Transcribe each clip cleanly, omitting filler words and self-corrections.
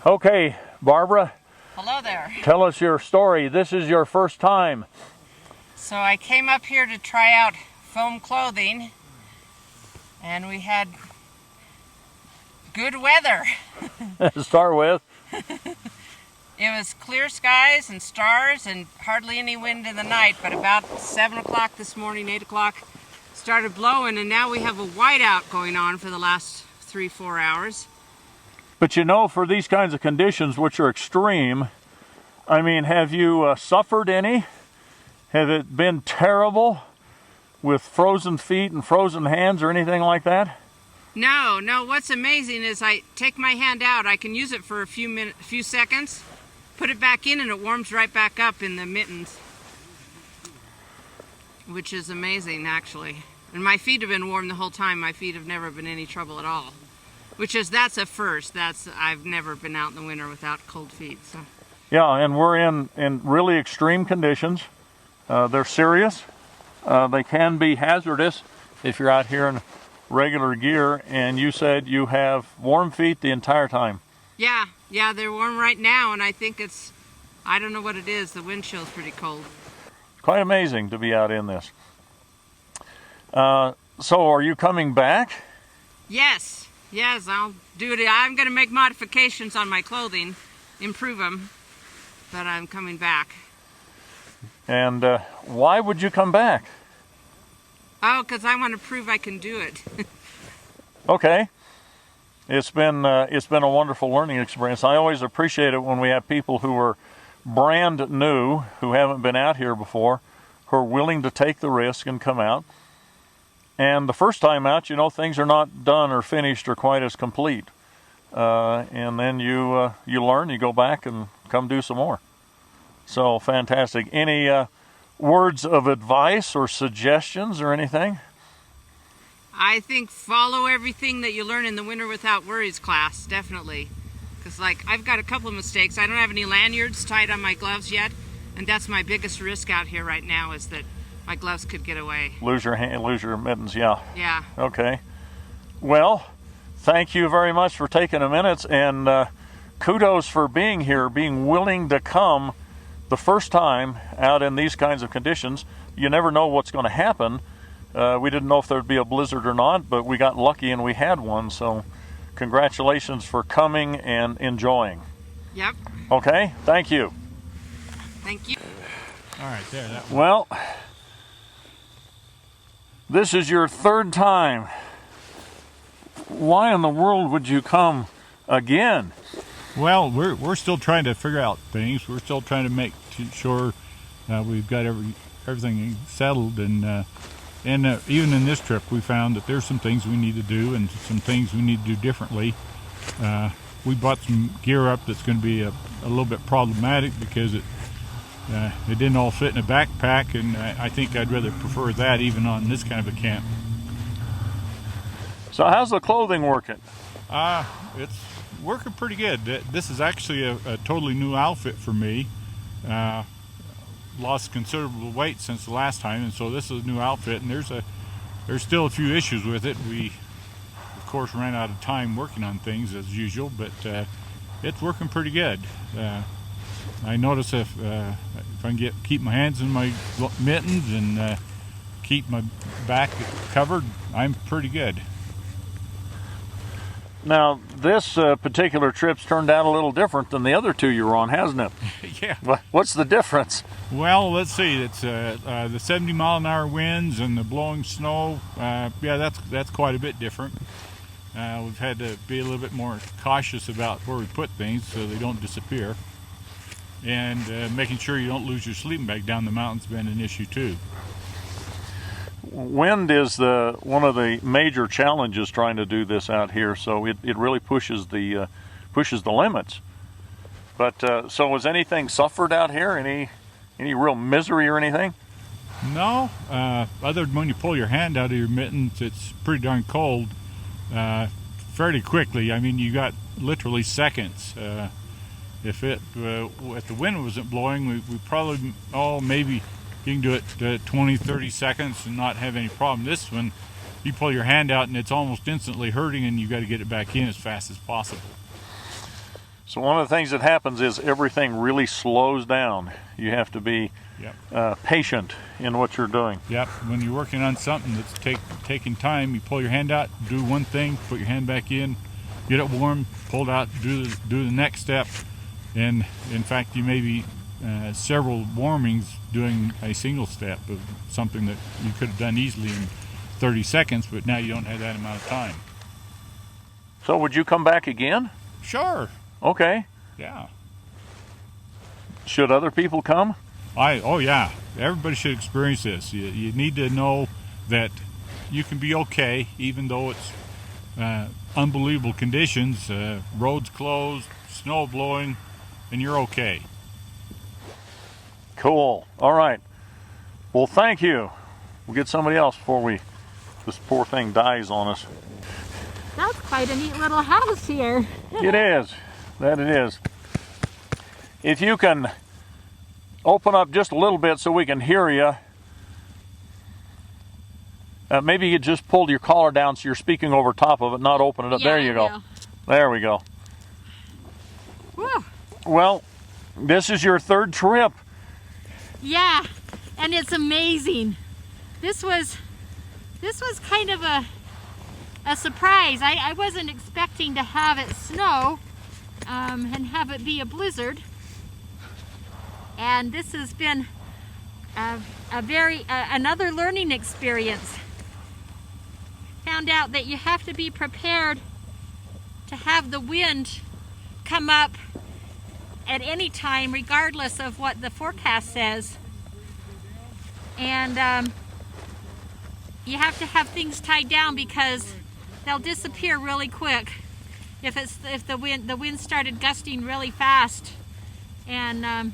Okay, Barbara. Hello there. Tell us your story. This is your first time. So I came up here to try out foam clothing, and we had good weather. To start with. It was clear skies and stars and hardly any wind in the night, but about 7 o'clock this morning, 8 o'clock, started blowing, and now we have a whiteout going on for the last 3-4 hours. But you know, for these kinds of conditions, which are extreme, I mean, have you suffered any? Have it been terrible with frozen feet and frozen hands or anything like that? No. What's amazing is I take my hand out, I can use it for a few seconds, put it back in, and it warms right back up in the mittens, which is amazing, actually. And my feet have been warm the whole time. My feet have never been any trouble at all, that's a first. I've never been out in the winter without cold feet. So. Yeah, and we're in really extreme conditions. They're serious. They can be hazardous if you're out here in regular gear, and you said you have warm feet the entire time. Yeah, they're warm right now, and I think I don't know what it is, the wind chill's pretty cold. Quite amazing to be out in this. So are you coming back? Yes, I'll do it. I'm going to make modifications on my clothing, improve them, but I'm coming back. And why would you come back? Oh, because I want to prove I can do it. Okay. It's been a wonderful learning experience. I always appreciate it when we have people who are brand new, who haven't been out here before, who are willing to take the risk and come out. And the first time out, you know, things are not done or finished or quite as complete. And then you learn, you go back and come do some more. So fantastic. Any words of advice or suggestions or anything? I think follow everything that you learn in the Winter Without Worries class, definitely. Because, I've got a couple of mistakes. I don't have any lanyards tied on my gloves yet, and that's my biggest risk out here right now, is that my gloves could get away. Lose your mittens, yeah. Yeah. Okay. Well, thank you very much for taking a minute, and kudos for being here, being willing to come the first time out in these kinds of conditions. You never know what's going to happen. We didn't know if there'd be a blizzard or not, but we got lucky and we had one, so congratulations for coming and enjoying. Yep. Okay, thank you. Thank you. All right, there. That one. Well, this is your third time. Why in the world would you come again? Well, we're still trying to figure out things. We're still trying to make sure we've got everything settled, and even in this trip, we found that there's some things we need to do and some things we need to do differently. We bought some gear up that's going to be a little bit problematic because it didn't all fit in a backpack, and I think I'd rather prefer that even on this kind of a camp. So how's the clothing working? It's working pretty good. This is actually a totally new outfit for me. Lost considerable weight since the last time, and so this is a new outfit, and there's still a few issues with it. We of course ran out of time working on things as usual, but it's working pretty good. I notice if I can keep my hands in my mittens and keep my back covered, I'm pretty good. Now, this particular trip's turned out a little different than the other two you were on, hasn't it? Yeah. What's the difference? Well, let's see. It's the 70-mile-an-hour winds and the blowing snow. Yeah, that's quite a bit different. We've had to be a little bit more cautious about where we put things so they don't disappear. And making sure you don't lose your sleeping bag down the mountain's been an issue too. Wind is one of the major challenges trying to do this out here, so it really pushes the limits. But so was anything suffered out here? Any real misery or anything? No, other than when you pull your hand out of your mittens, it's pretty darn cold fairly quickly. I mean, you got literally seconds. If the wind wasn't blowing, we probably, maybe you can do it 20, 30 seconds and not have any problem. This one, you pull your hand out and it's almost instantly hurting, and you got to get it back in as fast as possible. So one of the things that happens is everything really slows down. You have to be patient in what you're doing. Yep. When you're working on something that's taking time, you pull your hand out, do one thing, put your hand back in, get it warm, pull it out, do the next step, and in fact, you may be several warmings doing a single step of something that you could have done easily in 30 seconds, but now you don't have that amount of time. So would you come back again? Sure. Okay. Yeah. Should other people come? Oh yeah. Everybody should experience this. You need to know that you can be okay even though it's unbelievable conditions, roads closed, snow blowing, and you're okay. Cool. All right. Well, thank you. We'll get somebody else before this poor thing dies on us. That's quite a neat little house here. It is. That it is. If you can open up just a little bit so we can hear you. Maybe you just pulled your collar down so you're speaking over top of it, not open it up. Yeah, there you go. will. There we go. Whew. Well, this is your third trip. Yeah, and it's amazing. This was kind of a surprise. I wasn't expecting to have it snow and have it be a blizzard. And this has been another learning experience. Found out that you have to be prepared to have the wind come up at any time, regardless of what the forecast says. And you have to have things tied down because they'll disappear really quick if the wind started gusting really fast. And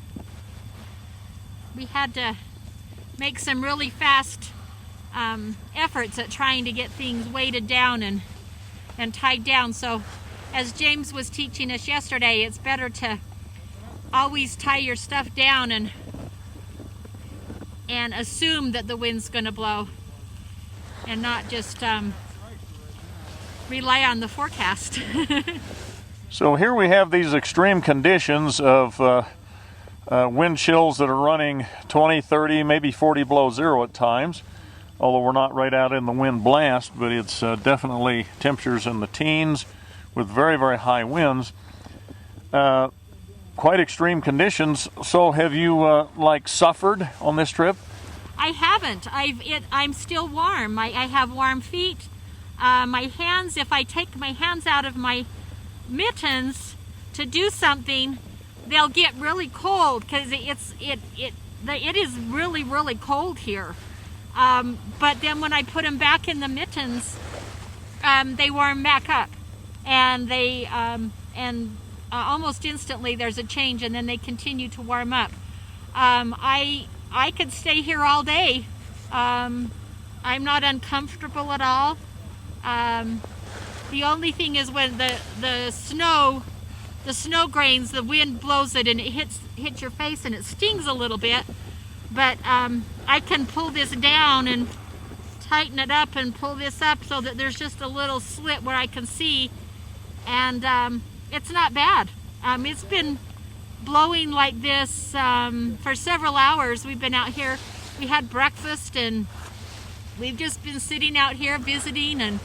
we had to make some really fast efforts at trying to get things weighted down and tied down. So as James was teaching us yesterday, it's better to always tie your stuff down and assume that the wind's going to blow and not just rely on the forecast. So here we have these extreme conditions of wind chills that are running 20, 30, maybe 40 below zero at times, although we're not right out in the wind blast, but it's definitely temperatures in the teens with very, very high winds. Quite extreme conditions. So have you suffered on this trip? I haven't. I'm still warm. I have warm feet. My hands, if I take my hands out of my mittens to do something, they'll get really cold because it is really, really cold here. But then when I put them back in the mittens, they warm back up, and they almost instantly there's a change, and then they continue to warm up. I could stay here all day. I'm not uncomfortable at all. The only thing is when the snow grains, the wind blows it and it hits your face and it stings a little bit. But I can pull this down and tighten it up and pull this up so that there's just a little slit where I can see, and it's not bad. It's been blowing like this for several hours. We've been out here. We had breakfast and we've just been sitting out here visiting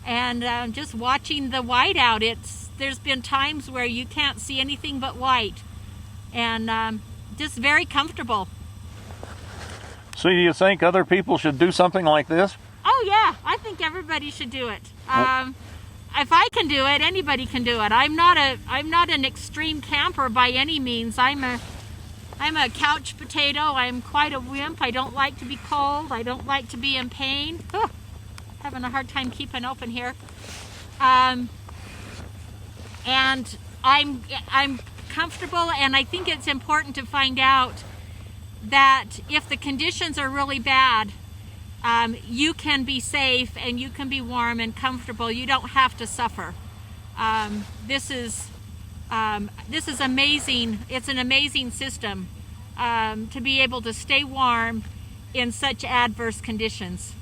and just watching the whiteout. There's been times where you can't see anything but white, and just very comfortable. So do you think other people should do something like this? Oh yeah, I think everybody should do it. If I can do it, anybody can do it. I'm not an extreme camper by any means. I'm a couch potato. I'm quite a wimp. I don't like to be cold. I don't like to be in pain. Having a hard time keeping open here. And I'm comfortable, and I think it's important to find out that if the conditions are really bad, you can be safe and you can be warm and comfortable. You don't have to suffer. This is amazing. It's an amazing system to be able to stay warm in such adverse conditions.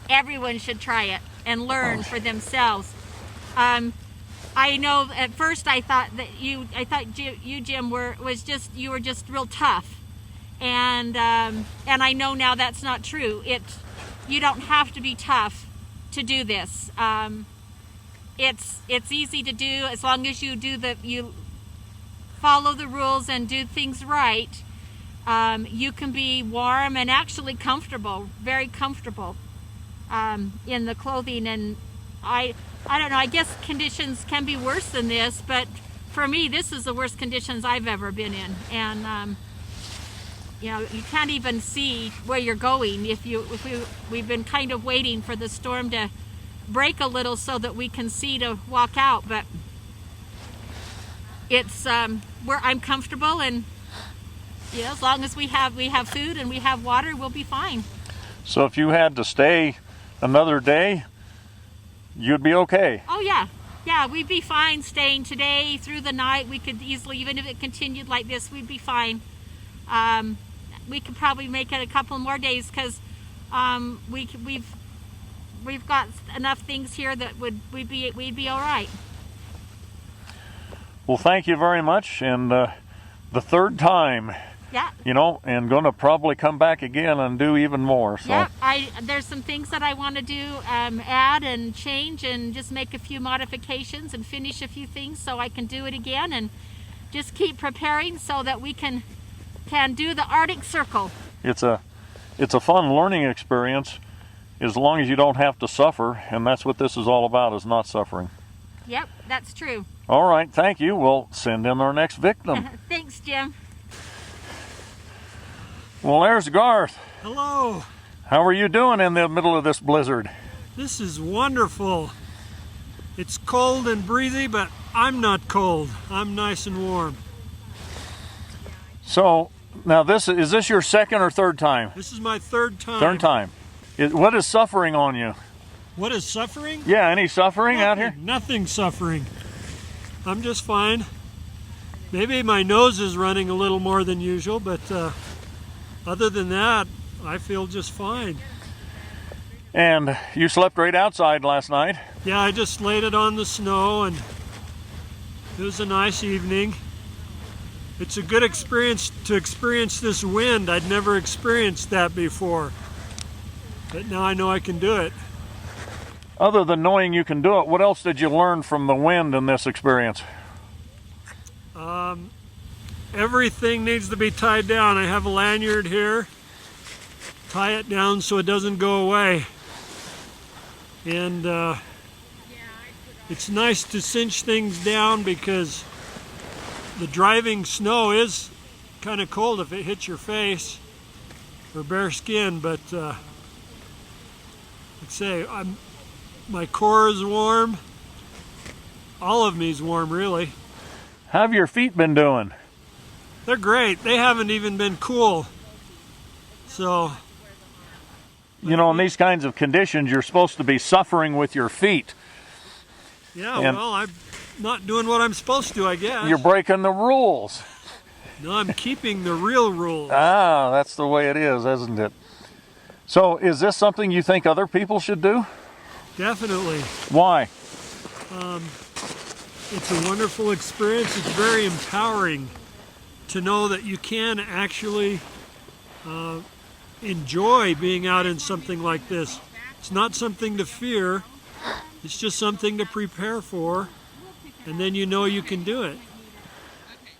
Everyone should try it and learn for themselves. I know at first I thought you, Jim, were just real tough, and I know now that's not true. You don't have to be tough to do this. It's easy to do as long as you follow the rules and do things right. You can be warm and actually comfortable, very comfortable in the clothing. And I don't know, I guess conditions can be worse than this, but for me, this is the worst conditions I've ever been in. And you know, you can't even see where you're going. We've been kind of waiting for the storm to break a little so that we can see to walk out, but it's where I'm comfortable, and yeah, as long as we have food and we have water, we'll be fine. So if you had to stay another day, you'd be okay? Oh yeah, we'd be fine staying today through the night. We could easily, even if it continued like this, we'd be fine. We could probably make it a couple more days because we've got enough things here that we'd be all right. Well, thank you very much, and the third time. Yeah. You know, and going to probably come back again and do even more. So. Yeah, there's some things that I want to do, add and change, and just make a few modifications and finish a few things so I can do it again, and just keep preparing so that we can do the Arctic Circle. It's a fun learning experience, as long as you don't have to suffer, and that's what this is all about, is not suffering. Yep, that's true. All right, thank you. We'll send in our next victim. Thanks, Jim. Well, there's Garth. Hello. How are you doing in the middle of this blizzard? This is wonderful. It's cold and breezy, but I'm not cold. I'm nice and warm. So, now is this your second or third time? This is my third time. Third time. What is suffering on you? What is suffering? Yeah, any suffering out here? Nothing suffering. I'm just fine. Maybe my nose is running a little more than usual, but other than that, I feel just fine. And you slept right outside last night? Yeah, I just laid it on the snow, and it was a nice evening. It's a good experience to experience this wind. I'd never experienced that before, but now I know I can do it. Other than knowing you can do it, what else did you learn from the wind in this experience? Everything needs to be tied down. I have a lanyard here. Tie it down so it doesn't go away. And it's nice to cinch things down because the driving snow is kind of cold if it hits your face or bare skin, but like I say, my core is warm. All of me is warm, really. How have your feet been doing? They're great. They haven't even been cool. So, you know, in these kinds of conditions, you're supposed to be suffering with your feet. Yeah, well, I'm not doing what I'm supposed to, I guess. You're breaking the rules. No, I'm keeping the real rules. Ah, that's the way it is, isn't it? So, is this something you think other people should do? Definitely. Why? It's a wonderful experience. It's very empowering to know that you can actually enjoy being out in something like this. It's not something to fear. It's just something to prepare for, and then you know you can do it.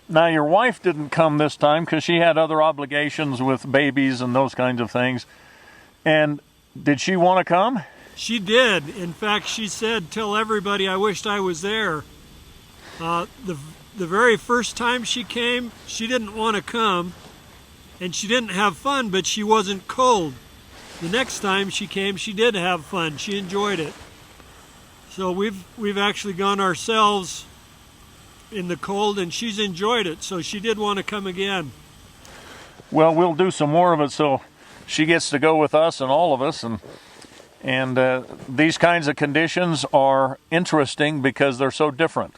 Now, your wife didn't come this time because she had other obligations with babies and those kinds of things. And did she want to come? She did. In fact, she said, "Tell everybody I wished I was there." The very first time she came, she didn't want to come, and she didn't have fun, but she wasn't cold. The next time she came, she did have fun. She enjoyed it. So we've actually gone ourselves in the cold, and she's enjoyed it, so she did want to come again. Well, we'll do some more of it so she gets to go with us and all of us, and these kinds of conditions are interesting because they're so different.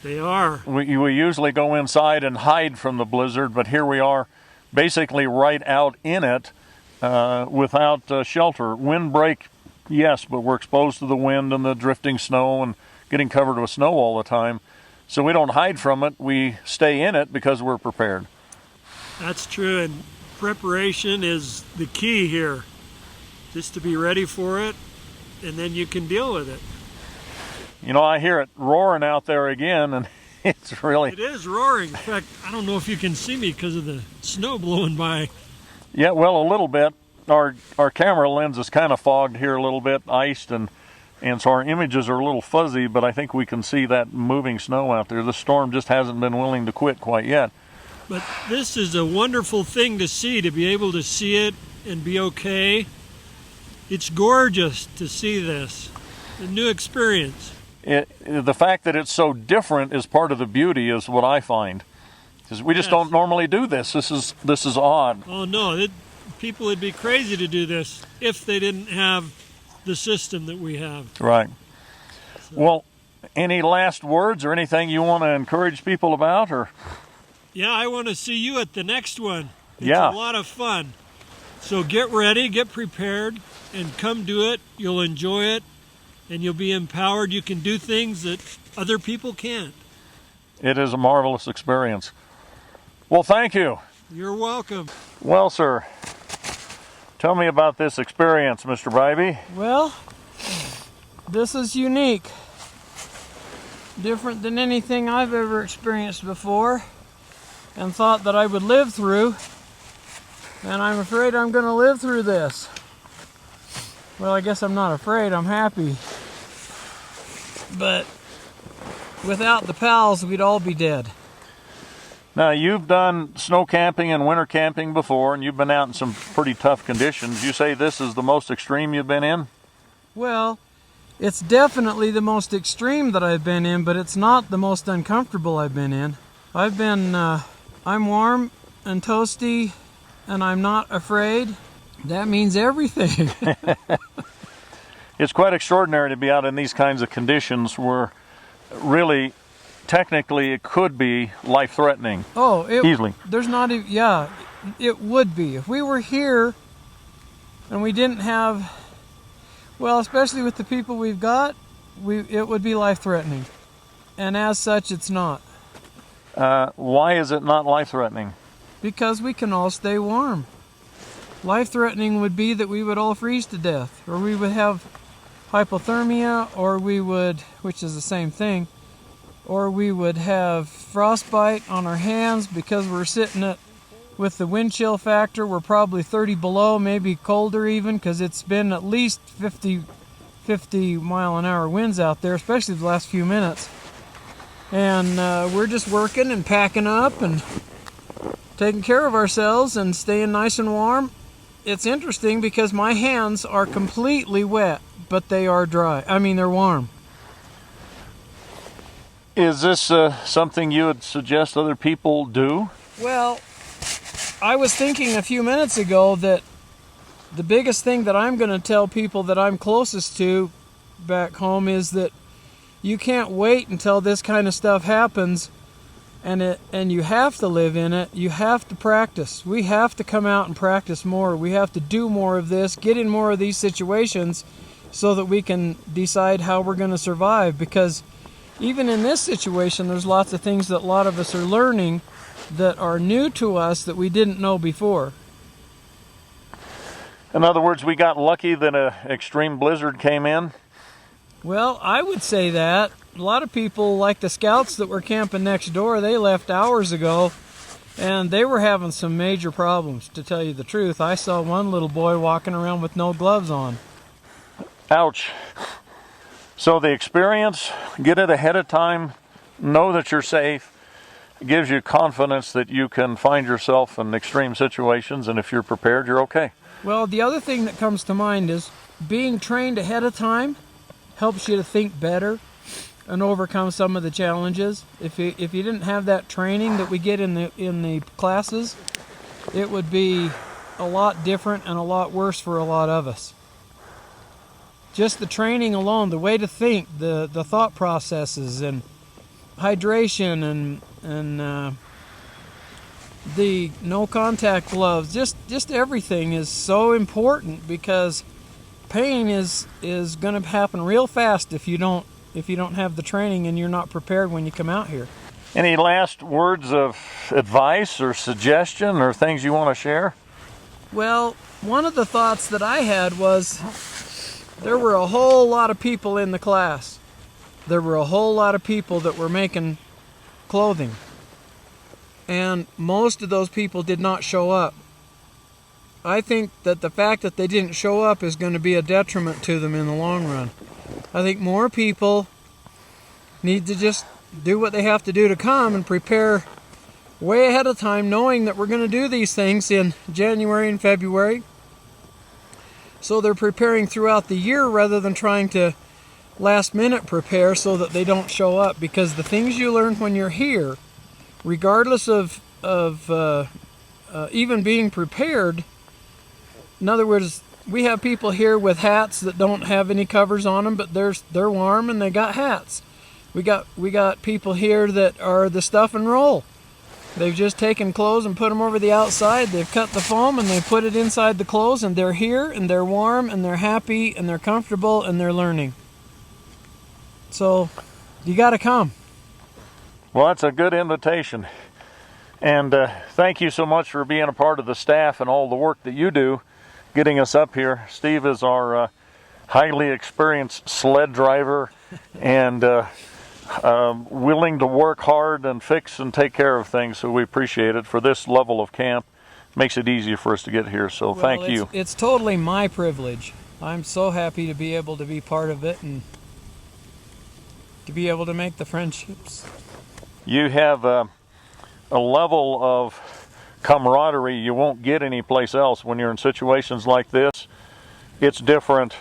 They are. We usually go inside and hide from the blizzard, but here we are basically right out in it without shelter. Windbreak, yes, but we're exposed to the wind and the drifting snow and getting covered with snow all the time. So we don't hide from it. We stay in it because we're prepared. That's true, and preparation is the key here. Just to be ready for it, and then you can deal with it. You know, I hear it roaring out there again, and it's really... It is roaring. In fact, I don't know if you can see me because of the snow blowing by. Yeah, well, a little bit. Our camera lens is kind of fogged here a little bit, iced, and so our images are a little fuzzy, but I think we can see that moving snow out there. The storm just hasn't been willing to quit quite yet. But this is a wonderful thing to see, to be able to see it and be okay. It's gorgeous to see this, a new experience. The fact that it's so different is part of the beauty, is what I find. Because we just don't normally do this. This is odd. Oh no, people would be crazy to do this if they didn't have the system that we have. Right. So. Well, any last words or anything you want to encourage people about, or? Yeah, I want to see you at the next one. It's a lot of fun. So get ready, get prepared, and come do it. You'll enjoy it, and you'll be empowered. You can do things that other people can't. It is a marvelous experience. Well, thank you. You're welcome. Well, sir, tell me about this experience, Mr. Bybee. Well, this is unique. Different than anything I've ever experienced before and thought that I would live through. And I'm afraid I'm going to live through this. Well, I guess I'm not afraid, I'm happy. But without the pals, we'd all be dead. Now, you've done snow camping and winter camping before, and you've been out in some pretty tough conditions. You say this is the most extreme you've been in? Well, it's definitely the most extreme that I've been in, but it's not the most uncomfortable I've been in. I'm warm and toasty, and I'm not afraid. That means everything. It's quite extraordinary to be out in these kinds of conditions where really, technically, it could be life-threatening. Oh, easily. There's not even, yeah, it would be. If we were here and we didn't have, well, especially with the people we've got, it would be life-threatening. And as such, it's not. Why is it not life-threatening? Because we can all stay warm. Life-threatening would be that we would all freeze to death, or we would have hypothermia, or we would, which is the same thing, or we would have frostbite on our hands because we're sitting at, with the wind chill factor, we're probably 30 below, maybe colder even, because it's been at least 50 mile-an-hour winds out there, especially the last few minutes. And we're just working and packing up and taking care of ourselves and staying nice and warm. It's interesting because my hands are completely wet, but they are dry. I mean, they're warm. Is this something you would suggest other people do? Well, I was thinking a few minutes ago that the biggest thing that I'm going to tell people that I'm closest to back home is that you can't wait until this kind of stuff happens, and you have to live in it. You have to practice. We have to come out and practice more. We have to do more of this, get in more of these situations so that we can decide how we're going to survive. Because even in this situation, there's lots of things that a lot of us are learning that are new to us that we didn't know before. In other words, we got lucky that an extreme blizzard came in? Well, I would say that. A lot of people, like the scouts that were camping next door, they left hours ago, and they were having some major problems, to tell you the truth. I saw one little boy walking around with no gloves on. Ouch. So the experience, get it ahead of time, know that you're safe. It gives you confidence that you can find yourself in extreme situations, and if you're prepared, you're okay. Well, the other thing that comes to mind is being trained ahead of time helps you to think better and overcome some of the challenges. If you didn't have that training that we get in the classes, it would be a lot different and a lot worse for a lot of us. Just the training alone, the way to think, the thought processes, and hydration, and the no contact gloves, just everything is so important, because pain is going to happen real fast if you don't if you don't have the training and you're not prepared when you come out here. Any last words of advice or suggestion or things you want to share? Well, one of the thoughts that I had was there were a whole lot of people in the class. There were a whole lot of people that were making clothing. And most of those people did not show up. I think that the fact that they didn't show up is going to be a detriment to them in the long run. I think more people need to just do what they have to do to come and prepare way ahead of time, knowing that we're going to do these things in January and February. So they're preparing throughout the year rather than trying to last minute prepare so that they don't show up. Because the things you learn when you're here, regardless of even being prepared, in other words, we have people here with hats that don't have any covers on them, but they're warm and they got hats. We got people here that are the stuff and roll. They've just taken clothes and put them over the outside. They've cut the foam and they put it inside the clothes, and they're here and they're warm and they're happy and they're comfortable and they're learning. So you got to come. Well, that's a good invitation. And thank you so much for being a part of the staff and all the work that you do getting us up here. Steve is our highly experienced sled driver and willing to work hard and fix and take care of things, so we appreciate it. For this level of camp, makes it easier for us to get here, so thank you. It's totally my privilege. I'm so happy to be able to be part of it and to be able to make the friendships. You have a level of camaraderie you won't get anyplace else when you're in situations like this. It's different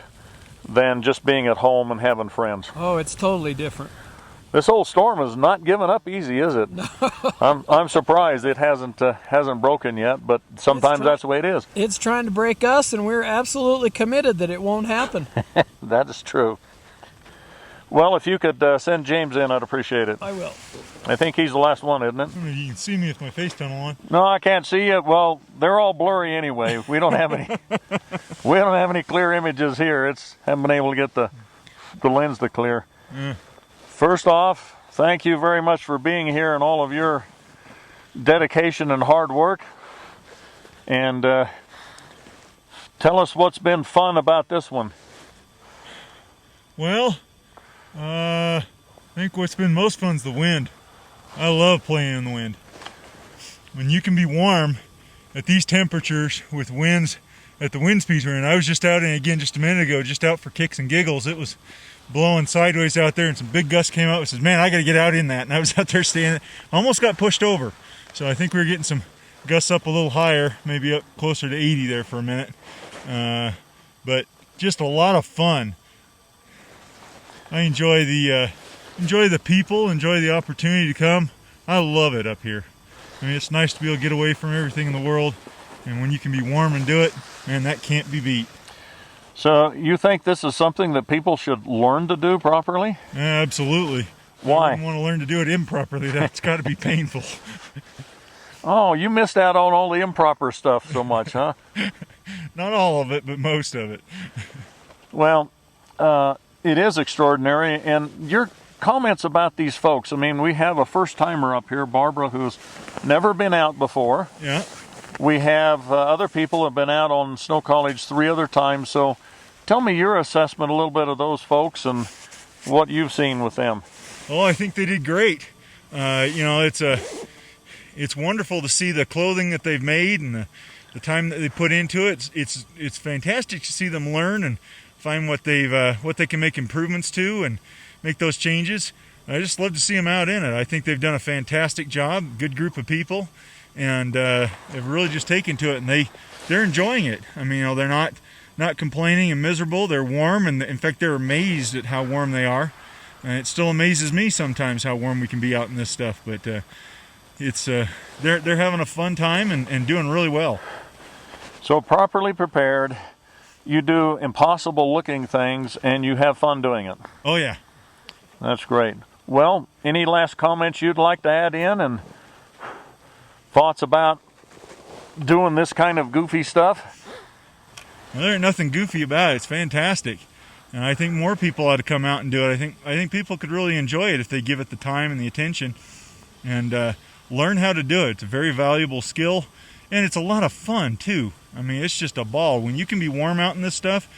than just being at home and having friends. Oh, it's totally different. This whole storm is not giving up easy, is it? No. I'm surprised it hasn't broken yet, but sometimes that's the way it is. It's trying to break us, and we're absolutely committed that it won't happen. That is true. Well, if you could send James in, I'd appreciate it. I will. I think he's the last one, isn't it? I mean, you can see me with my face tunnel on. No, I can't see you. Well, they're all blurry anyway. We don't have any. We don't have any clear images here. Haven't been able to get the lens to clear. Yeah. First off, thank you very much for being here and all of your dedication and hard work. And tell us what's been fun about this one. Well, I think what's been most fun is the wind. I love playing in the wind. When you can be warm at these temperatures with winds at the wind speeds we're in. I was just out, and again just a minute ago, just out for kicks and giggles. It was blowing sideways out there, and some big gusts came out. I said, man, I got to get out in that. And I was out there standing. Almost got pushed over. So I think we were getting some gusts up a little higher, maybe up closer to 80 there for a minute. But just a lot of fun. I enjoy the people, enjoy the opportunity to come. I love it up here. I mean, it's nice to be able to get away from everything in the world, and when you can be warm and do it, man, that can't be beat. So you think this is something that people should learn to do properly? Yeah, absolutely. Why? I wouldn't want to learn to do it improperly. That's got to be painful. Oh, you missed out on all the improper stuff so much, huh? Not all of it, but most of it. Well, it is extraordinary, and your comments about these folks. I mean, we have a first-timer up here, Barbara, who's never been out before. Yeah. We have other people who have been out on SnoCollege 3 other times. So tell me your assessment a little bit of those folks and what you've seen with them. Oh, I think they did great. You know, it's wonderful to see the clothing that they've made and the time that they put into it. It's fantastic to see them learn and find what they can make improvements to and make those changes. I just love to see them out in it. I think they've done a fantastic job. Good group of people, and they've really just taken to it, and they're enjoying it. I mean, you know, they're not complaining and miserable. They're warm, and in fact, they're amazed at how warm they are. And it still amazes me sometimes how warm we can be out in this stuff. But they're having a fun time and doing really well. So properly prepared, you do impossible looking things, and you have fun doing it. Oh yeah. That's great. Well, any last comments you'd like to add in, and thoughts about doing this kind of goofy stuff? Well, there ain't nothing goofy about it. It's fantastic. And I think more people ought to come out and do it. I think people could really enjoy it if they give it the time and the attention and learn how to do it. It's a very valuable skill, and it's a lot of fun too. I mean, it's just a ball. When you can be warm out in this stuff,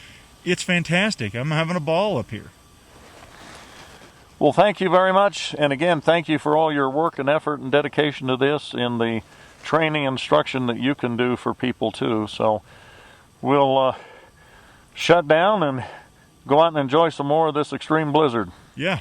it's fantastic. I'm having a ball up here. Well, thank you very much. And again, thank you for all your work and effort and dedication to this in the training instruction that you can do for people too. So we'll shut down and go out and enjoy some more of this extreme blizzard. Yeah.